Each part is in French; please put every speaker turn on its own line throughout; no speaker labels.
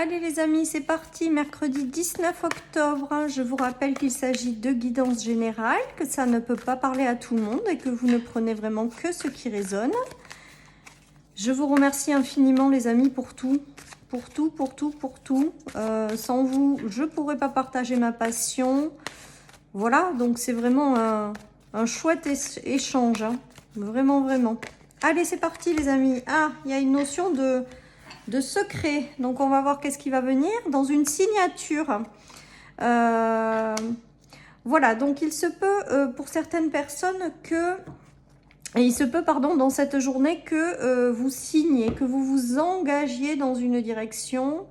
Allez les amis, c'est parti, mercredi 19 octobre. Je vous rappelle qu'il s'agit de guidance générale, que ça ne peut pas parler à tout le monde et que vous ne prenez vraiment que ce qui résonne. Je vous remercie infiniment les amis pour tout. Pour tout. Sans vous, je ne pourrais pas partager ma passion. Voilà, donc c'est vraiment un chouette échange. Hein. Vraiment. Allez, c'est parti les amis. Ah, il y a une notion de secret. Donc, on va voir qu'est-ce qui va venir dans une signature. Voilà, donc il se peut pour certaines personnes que... Et il se peut, pardon, dans cette journée que vous signiez, que vous vous engagiez dans une direction.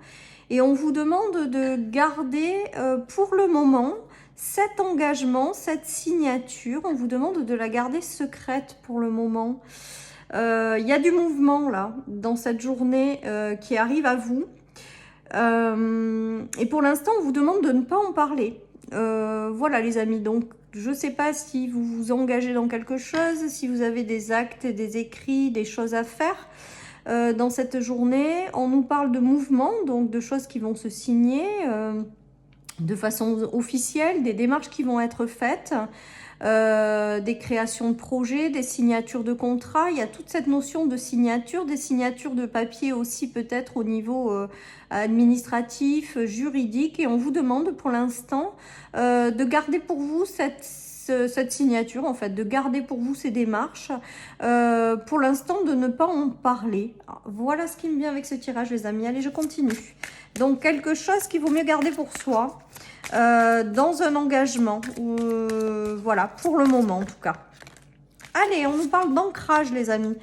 Et on vous demande de garder pour le moment cet engagement, cette signature. On vous demande de la garder secrète pour le moment. Il y a du mouvement là, dans cette journée qui arrive à vous. Et pour l'instant, on vous demande de ne pas en parler. Voilà les amis, donc je ne sais pas si vous vous engagez dans quelque chose, si vous avez des actes, des écrits, des choses à faire. Dans cette journée, on nous parle de mouvement, donc de choses qui vont se signer de façon officielle, des démarches qui vont être faites. Des créations de projets, des signatures de contrats. Il y a toute cette notion de signature, des signatures de papier aussi peut-être au niveau administratif, juridique. Et on vous demande pour l'instant de garder pour vous cette signature, en fait, de garder pour vous ces démarches. Pour l'instant, de ne pas en parler. Voilà ce qui me vient avec ce tirage, les amis. Allez, je continue. Donc, quelque chose qu'il vaut mieux garder pour soi. Dans un engagement, voilà, pour le moment en tout cas. Allez, on nous parle d'ancrage les amis.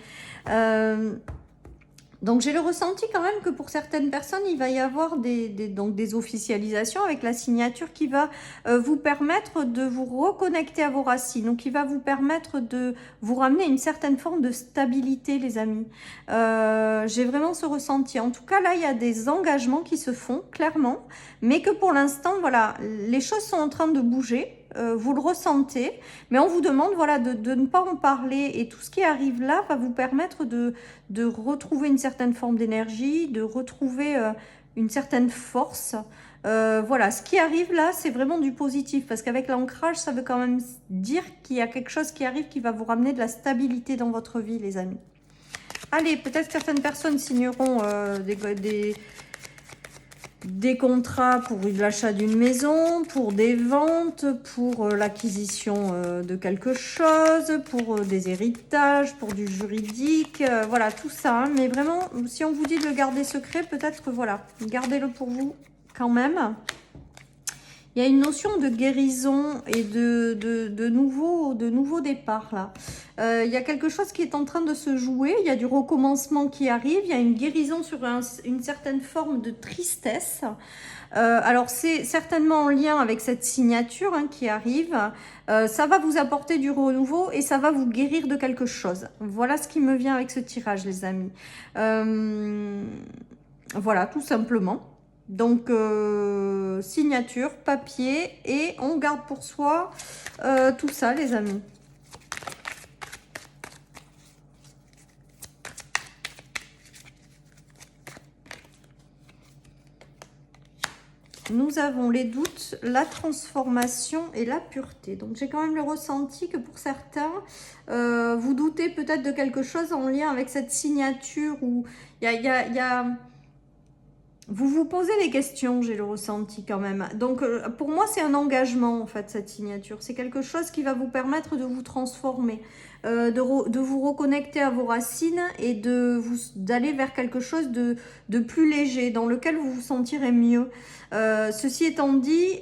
Donc j'ai le ressenti quand même que pour certaines personnes, il va y avoir des officialisations avec la signature qui va vous permettre de vous reconnecter à vos racines. Donc qui va vous permettre de vous ramener une certaine forme de stabilité les amis. J'ai vraiment ce ressenti. En tout cas là, il y a des engagements qui se font clairement. Mais que pour l'instant, voilà, les choses sont en train de bouger. Vous le ressentez, mais on vous demande voilà, de ne pas en parler. Et tout ce qui arrive là va vous permettre de retrouver une certaine forme d'énergie, de retrouver une certaine force. Voilà, ce qui arrive là, c'est vraiment du positif. Parce qu'avec l'ancrage, ça veut quand même dire qu'il y a quelque chose qui arrive qui va vous ramener de la stabilité dans votre vie, les amis. Allez, peut-être certaines personnes signeront des contrats pour l'achat d'une maison, pour des ventes, pour l'acquisition de quelque chose, pour des héritages, pour du juridique, voilà, tout ça. Hein. Mais vraiment, si on vous dit de le garder secret, peut-être, voilà, gardez-le pour vous quand même. Il y a une notion de guérison et de nouveau départ là. Il y a quelque chose qui est en train de se jouer, il y a du recommencement qui arrive, il y a une guérison sur une certaine forme de tristesse. Alors c'est certainement en lien avec cette signature hein, qui arrive. Ça va vous apporter du renouveau et ça va vous guérir de quelque chose. Voilà ce qui me vient avec ce tirage les amis. Voilà tout simplement. Donc, signature, papier et on garde pour soi tout ça, les amis. Nous avons les doutes, la transformation et la pureté. Donc, j'ai quand même le ressenti que pour certains, vous doutez peut-être de quelque chose en lien avec cette signature où il y a vous vous posez des questions, j'ai le ressenti quand même. Donc, pour moi, c'est un engagement, en fait, cette signature. C'est quelque chose qui va vous permettre de vous transformer, de vous reconnecter à vos racines et d'aller vers quelque chose de plus léger, dans lequel vous vous sentirez mieux. Ceci étant dit,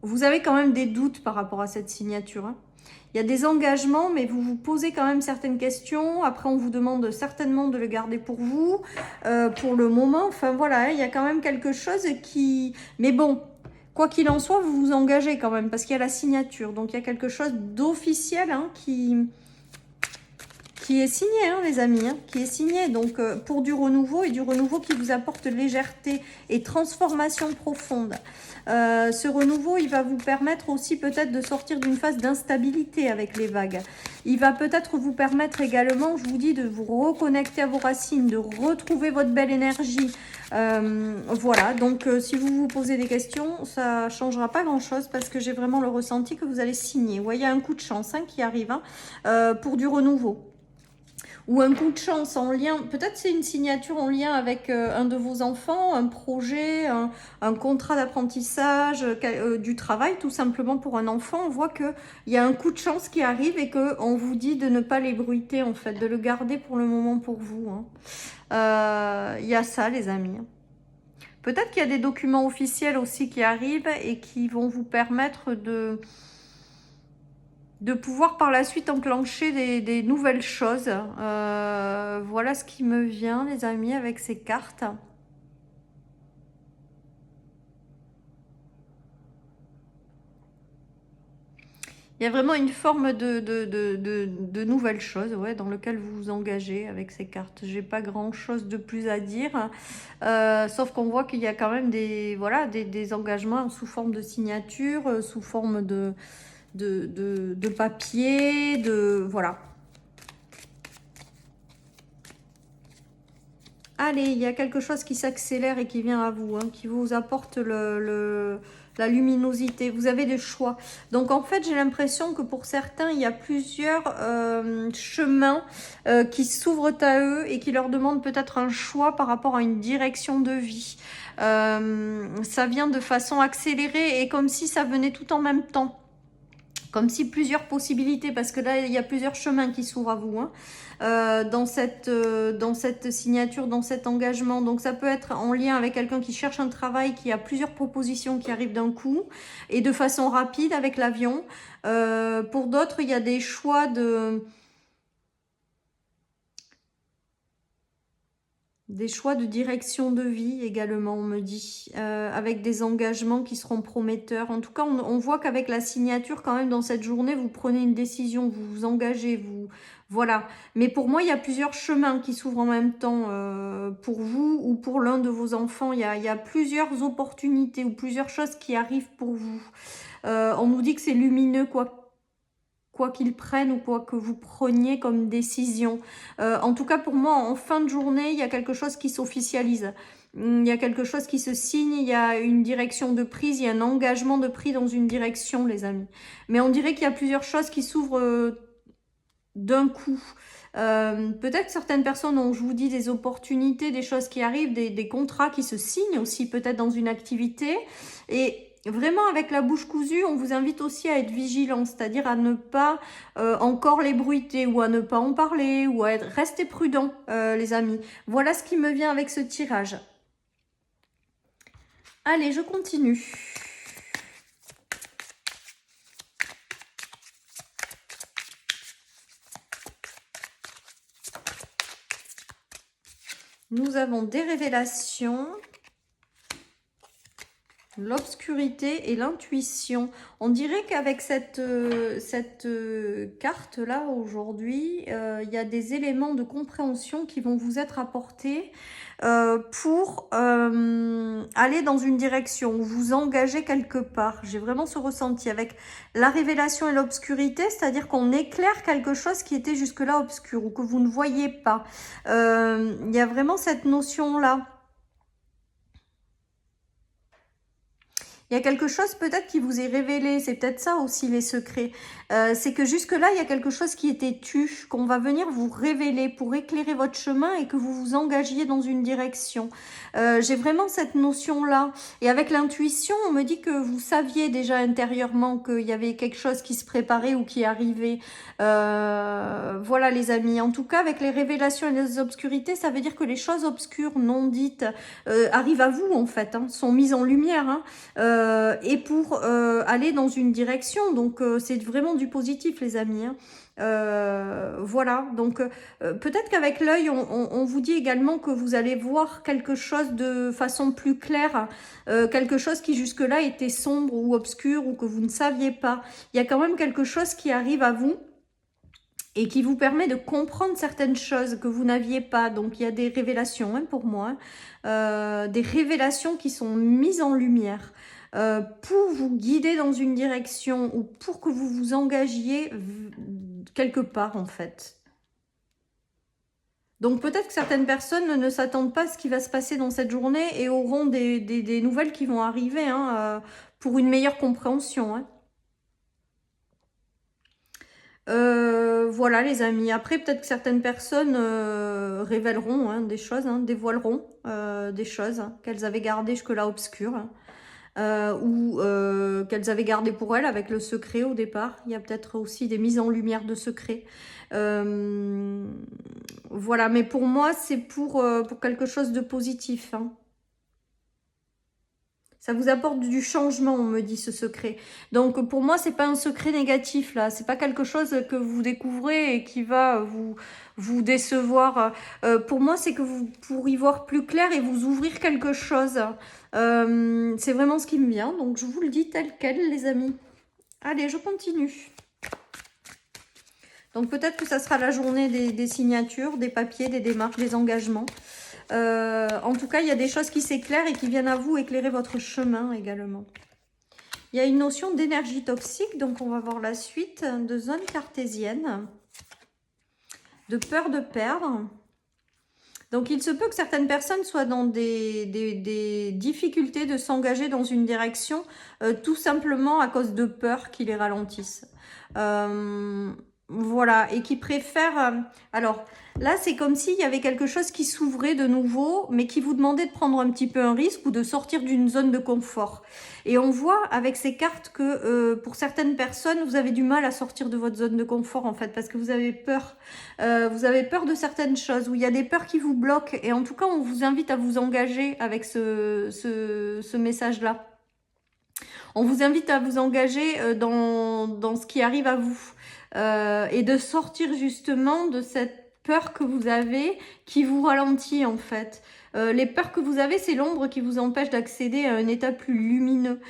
vous avez quand même des doutes par rapport à cette signature, hein. Il y a des engagements, mais vous vous posez quand même certaines questions. Après, on vous demande certainement de le garder pour vous, pour le moment. Enfin, voilà, il y a quand même quelque chose qui... Mais bon, quoi qu'il en soit, vous vous engagez quand même, parce qu'il y a la signature. Donc, il y a quelque chose d'officiel hein, qui qui est signé, hein, les amis, hein, qui est signé. Donc, pour du renouveau et du renouveau qui vous apporte légèreté et transformation profonde. Ce renouveau, il va vous permettre aussi peut-être de sortir d'une phase d'instabilité avec les vagues. Il va peut-être vous permettre également, je vous dis, de vous reconnecter à vos racines, de retrouver votre belle énergie. Voilà, donc si vous vous posez des questions, ça ne changera pas grand-chose parce que j'ai vraiment le ressenti que vous allez signer. Vous voyez, un coup de chance hein, qui arrive hein, pour du renouveau. Ou un coup de chance en lien, peut-être c'est une signature en lien avec un de vos enfants, un projet, un contrat d'apprentissage, du travail tout simplement pour un enfant. On voit qu'il y a un coup de chance qui arrive et qu'on vous dit de ne pas l'ébruiter en fait, de le garder pour le moment pour vous. Hein. Y a ça les amis. Peut-être qu'il y a des documents officiels aussi qui arrivent et qui vont vous permettre de pouvoir par la suite enclencher des nouvelles choses. Voilà ce qui me vient, les amis, avec ces cartes. Il y a vraiment une forme de nouvelles choses ouais, dans lequel vous vous engagez avec ces cartes. J'ai pas grand chose de plus à dire, sauf qu'on voit qu'il y a quand même voilà, des engagements sous forme de signature, sous forme de papier, voilà. Allez, il y a quelque chose qui s'accélère et qui vient à vous, hein, qui vous apporte la luminosité. Vous avez des choix. Donc en fait, j'ai l'impression que pour certains, il y a plusieurs chemins qui s'ouvrent à eux et qui leur demandent peut-être un choix par rapport à une direction de vie. Ça vient de façon accélérée et comme si ça venait tout en même temps. Comme si plusieurs possibilités, parce que là, il y a plusieurs chemins qui s'ouvrent à vous. Hein. Dans cette signature, dans cet engagement. Donc ça peut être en lien avec quelqu'un qui cherche un travail, qui a plusieurs propositions qui arrivent d'un coup et de façon rapide avec l'avion. Pour d'autres, il y a des choix de direction de vie également, on me dit, avec des engagements qui seront prometteurs. En tout cas, on voit qu'avec la signature, quand même, dans cette journée, vous prenez une décision, vous vous engagez, voilà. Mais pour moi, il y a plusieurs chemins qui s'ouvrent en même temps pour vous ou pour l'un de vos enfants. Il y a plusieurs opportunités ou plusieurs choses qui arrivent pour vous. On nous dit que c'est lumineux, quoi qu'ils prennent ou quoi que vous preniez comme décision. En tout cas, pour moi, en fin de journée, il y a quelque chose qui s'officialise. Il y a quelque chose qui se signe, il y a une direction de prise, il y a un engagement de prise dans une direction, les amis. Mais on dirait qu'il y a plusieurs choses qui s'ouvrent d'un coup. Peut-être certaines personnes ont, je vous dis, des opportunités, des choses qui arrivent, des contrats qui se signent aussi peut-être dans une activité. Et vraiment, avec la bouche cousue, on vous invite aussi à être vigilant, c'est-à-dire à ne pas encore l'ébruiter ou à ne pas en parler ou à rester prudent, les amis. Voilà ce qui me vient avec ce tirage. Allez, je continue. Nous avons des révélations, l'obscurité et l'intuition. On dirait qu'avec cette carte-là, aujourd'hui, il y a des éléments de compréhension qui vont vous être apportés pour aller dans une direction ou vous engager quelque part. J'ai vraiment ce ressenti avec la révélation et l'obscurité, c'est-à-dire qu'on éclaire quelque chose qui était jusque-là obscur ou que vous ne voyez pas. Il y a vraiment cette notion-là. Il y a quelque chose peut-être qui vous est révélé, c'est peut-être ça aussi les secrets. C'est que jusque-là, il y a quelque chose qui était tu, qu'on va venir vous révéler pour éclairer votre chemin et que vous vous engagiez dans une direction. J'ai vraiment cette notion-là. Et avec l'intuition, on me dit que vous saviez déjà intérieurement qu'il y avait quelque chose qui se préparait ou qui arrivait. Voilà les amis. En tout cas, avec les révélations et les obscurités, ça veut dire que les choses obscures, non dites, arrivent à vous en fait, hein, sont mises en lumière. Hein. Et pour aller dans une direction. Donc, c'est vraiment du positif, les amis. Hein. Voilà, donc peut-être qu'avec l'œil, on vous dit également que vous allez voir quelque chose de façon plus claire, quelque chose qui jusque-là était sombre ou obscur ou que vous ne saviez pas. Il y a quand même quelque chose qui arrive à vous. et qui vous permet de comprendre certaines choses que vous n'aviez pas. Donc il y a des révélations hein, pour moi, des révélations qui sont mises en lumière pour vous guider dans une direction ou pour que vous vous engagiez quelque part en fait. Donc peut-être que certaines personnes ne s'attendent pas à ce qui va se passer dans cette journée et auront des nouvelles qui vont arriver hein, pour une meilleure compréhension. Hein. Voilà les amis. Après peut-être que certaines personnes révéleront hein, des choses, hein, dévoileront des choses hein, qu'elles avaient gardées jusque-là obscures. Ou qu'elles avaient gardées pour elles avec le secret au départ. Il y a peut-être aussi des mises en lumière de secrets. Voilà, mais pour moi, c'est pour quelque chose de positif. Hein. Ça vous apporte du changement, on me dit, ce secret. Donc, pour moi, c'est pas un secret négatif, là. C'est pas quelque chose que vous découvrez et qui va vous décevoir. Pour moi, c'est que vous pourrez y voir plus clair et vous ouvrir quelque chose. C'est vraiment ce qui me vient. Donc, je vous le dis tel quel, les amis. Allez, je continue. Donc, peut-être que ça sera la journée des signatures, des papiers, des démarches, des engagements. En tout cas, il y a des choses qui s'éclairent et qui viennent à vous éclairer votre chemin également. Il y a une notion d'énergie toxique, donc on va voir la suite, de zone cartésienne, de peur de perdre. Donc il se peut que certaines personnes soient dans des difficultés de s'engager dans une direction, tout simplement à cause de peur qui les ralentissent. Voilà, et qui préfèrent... alors là, c'est comme s'il y avait quelque chose qui s'ouvrait de nouveau, mais qui vous demandait de prendre un petit peu un risque ou de sortir d'une zone de confort. Et on voit avec ces cartes que pour certaines personnes, vous avez du mal à sortir de votre zone de confort en fait, parce que vous avez peur. Vous avez peur de certaines choses, où il y a des peurs qui vous bloquent. Et en tout cas, on vous invite à vous engager avec ce message-là. On vous invite à vous engager dans ce qui arrive à vous. Et de sortir justement de cette peur que vous avez qui vous ralentit en fait. Les peurs que vous avez, c'est l'ombre qui vous empêche d'accéder à un état plus lumineux.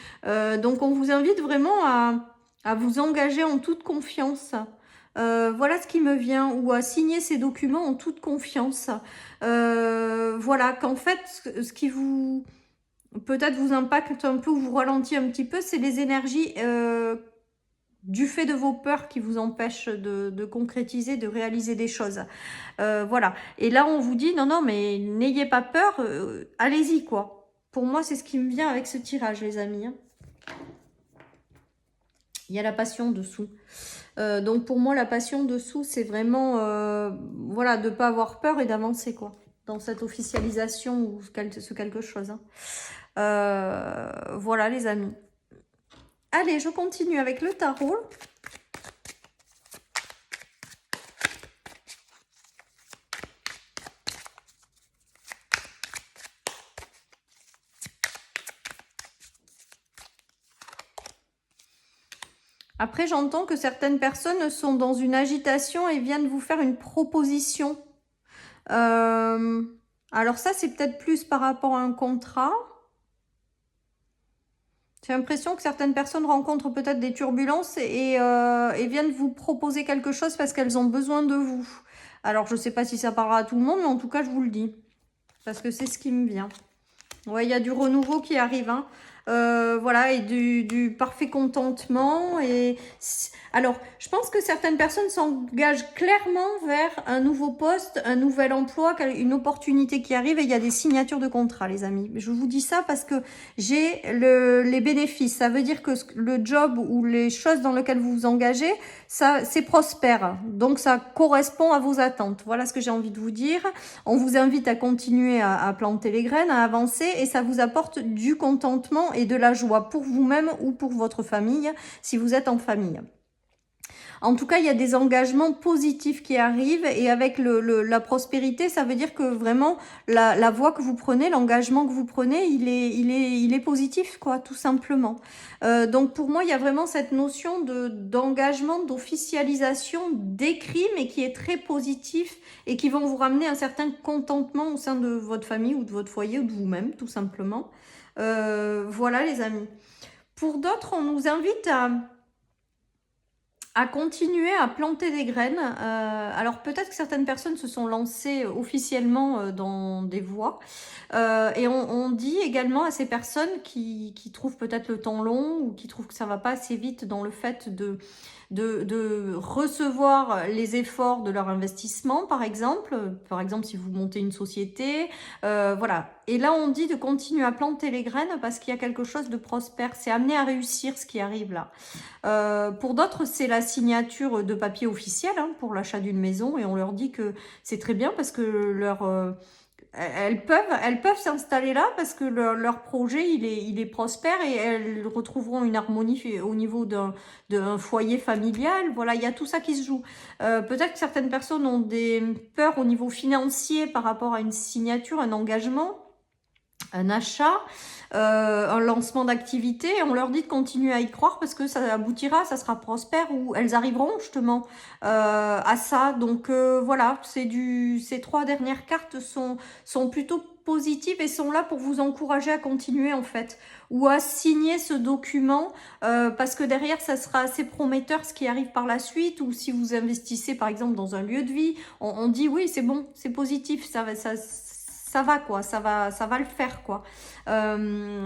Donc on vous invite vraiment à vous engager en toute confiance. Voilà ce qui me vient, ou à signer ces documents en toute confiance. Voilà, qu'en fait, ce qui vous peut-être vous impacte un peu ou vous ralentit un petit peu, c'est les énergies du fait de vos peurs qui vous empêchent de concrétiser, de réaliser des choses. Voilà. Et là, on vous dit, non, non, mais n'ayez pas peur, allez-y, quoi. Pour moi, c'est ce qui me vient avec ce tirage, les amis. Hein. Il y a la passion dessous. Donc, pour moi, la passion dessous, c'est vraiment, voilà, de ne pas avoir peur et d'avancer, quoi. Dans cette officialisation ou ce quelque chose. Hein. Voilà, les amis. Allez, je continue avec le tarot. Après, j'entends que certaines personnes sont dans une agitation et viennent vous faire une proposition. Alors ça, c'est peut-être plus par rapport à un contrat. J'ai l'impression que certaines personnes rencontrent peut-être des turbulences et viennent vous proposer quelque chose parce qu'elles ont besoin de vous. Alors, je ne sais pas si ça parlera à tout le monde, mais en tout cas, je vous le dis. Parce que c'est ce qui me vient. Ouais, il y a du renouveau qui arrive. Hein. Voilà, et du parfait contentement. Alors, je pense que certaines personnes s'engagent clairement vers un nouveau poste, un nouvel emploi, une opportunité qui arrive et il y a des signatures de contrat, les amis. Je vous dis ça parce que j'ai les bénéfices. Ça veut dire que le job ou les choses dans lesquelles vous vous engagez, ça, c'est prospère. Donc, ça correspond à vos attentes. Voilà ce que j'ai envie de vous dire. On vous invite à continuer à planter les graines, à avancer et ça vous apporte du contentement et de la joie pour vous-même ou pour votre famille, si vous êtes en famille. En tout cas, il y a des engagements positifs qui arrivent et avec la prospérité, ça veut dire que vraiment la voie que vous prenez, l'engagement que vous prenez, il est positif, quoi, tout simplement. Donc pour moi, il y a vraiment cette notion d'engagement, d'officialisation d'écrit, mais qui est très positif et qui vont vous ramener un certain contentement au sein de votre famille ou de votre foyer ou de vous-même, tout simplement. Voilà les amis. Pour d'autres, on nous invite à continuer à planter des graines. Alors peut-être que certaines personnes se sont lancées officiellement dans des voies. Et on dit également à ces personnes qui trouvent peut-être le temps long ou qui trouvent que ça va pas assez vite dans le fait de recevoir les efforts de leur investissement, par exemple si vous montez une société, voilà. Et là, on dit de continuer à planter les graines parce qu'il y a quelque chose de prospère. C'est amené à réussir ce qui arrive là. Pour d'autres, c'est la signature de papier officiel pour l'achat d'une maison et on leur dit que c'est très bien parce que elles peuvent s'installer là parce que leur projet il est prospère et elles retrouveront une harmonie au niveau d'un foyer familial. Voilà, il y a tout ça qui se joue. Peut-être que certaines personnes ont des peurs au niveau financier par rapport à une signature, un engagement, un achat, un lancement d'activité. On leur dit de continuer à y croire parce que ça aboutira, ça sera prospère ou elles arriveront justement à ça. Donc voilà, ces 3 dernières cartes sont plutôt positives et sont là pour vous encourager à continuer en fait ou à signer ce document parce que derrière ça sera assez prometteur ce qui arrive par la suite. Ou si vous investissez par exemple dans un lieu de vie, on dit oui c'est bon, c'est positif, ça va quoi, ça va le faire quoi.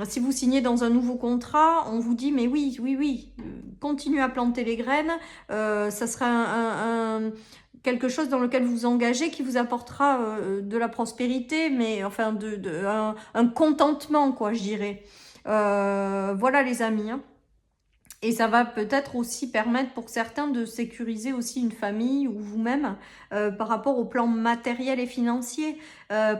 Si vous signez dans un nouveau contrat, on vous dit mais oui, continuez à planter les graines, ça sera quelque chose dans lequel vous vous engagez qui vous apportera de la prospérité, mais enfin un contentement quoi, je dirais. Voilà les amis. Et ça va peut-être aussi permettre pour certains de sécuriser aussi une famille ou vous-même par rapport au plan matériel et financier.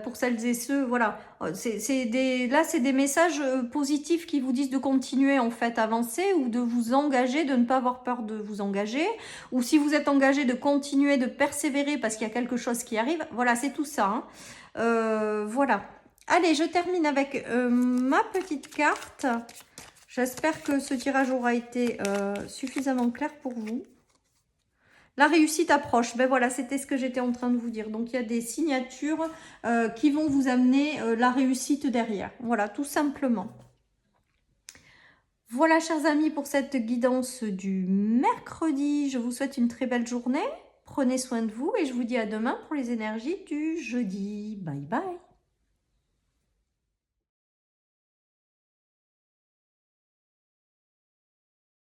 Pour celles et ceux, voilà. Là, c'est des messages positifs qui vous disent de continuer en fait, avancer ou de vous engager, de ne pas avoir peur de vous engager. Ou si vous êtes engagé, de continuer, de persévérer parce qu'il y a quelque chose qui arrive. Voilà, c'est tout ça. Voilà. Allez, je termine avec ma petite carte. J'espère que ce tirage aura été suffisamment clair pour vous. La réussite approche. Ben voilà, c'était ce que j'étais en train de vous dire. Donc, il y a des signatures qui vont vous amener la réussite derrière. Voilà, tout simplement. Voilà, chers amis, pour cette guidance du mercredi. Je vous souhaite une très belle journée. Prenez soin de vous et je vous dis à demain pour les énergies du jeudi. Bye bye.